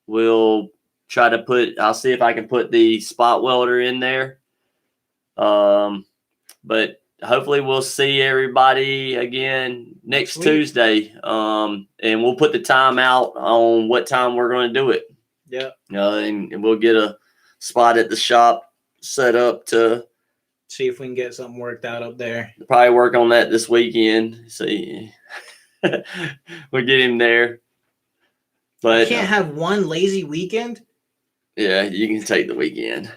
Speaker 1: we'll try to I'll see if I can put the spot welder in there. But hopefully we'll see everybody again next Tuesday. And we'll put the time out on what time we're going to do it.
Speaker 2: Yeah.
Speaker 1: And we'll get a spot at the shop set up to
Speaker 2: see if we can get something worked out up there.
Speaker 1: Probably work on that this weekend. See, we'll get him there. But
Speaker 2: you can't have one lazy weekend.
Speaker 1: Yeah, you can take the weekend.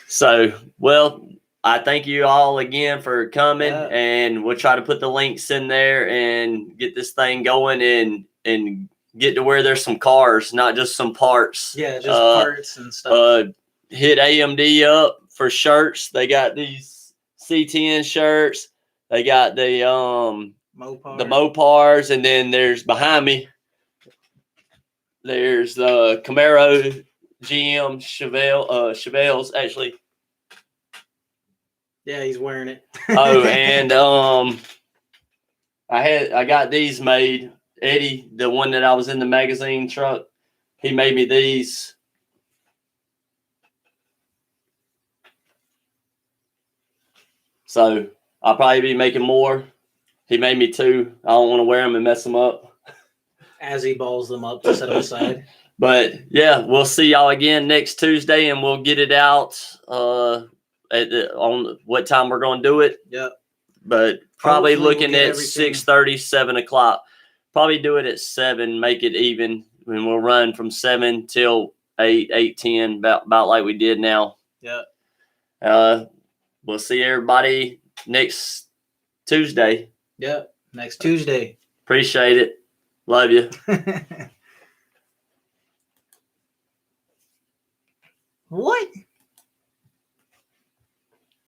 Speaker 1: So, well, I thank you all again for coming, and we'll try to put the links in there and get this thing going and get to where there's some cars, not just some parts.
Speaker 2: Yeah, just parts and stuff.
Speaker 1: Hit AMD up for shirts. They got these C10 shirts. They got the Mopars, and then there's behind me. There's the Camaro GM Chevelles actually.
Speaker 2: Yeah, he's wearing it.
Speaker 1: Oh, and I got these made. Eddie, the one that I was in the magazine truck, he made me these. So I'll probably be making more. He made me 2. I don't want to wear them and mess them up.
Speaker 2: As he balls them up to set them aside.
Speaker 1: But yeah, we'll see y'all again next Tuesday, and we'll get it out on what time we're going to do it.
Speaker 2: Yep.
Speaker 1: But probably looking at
Speaker 2: everything.
Speaker 1: 6:30, 7 o'clock. Probably do it at 7, make it even, and we'll run from 7 till 8, 8:10, about like we did now.
Speaker 2: Yeah.
Speaker 1: We'll see everybody next Tuesday.
Speaker 2: Yeah, next Tuesday.
Speaker 1: Appreciate it. Love you.
Speaker 2: What?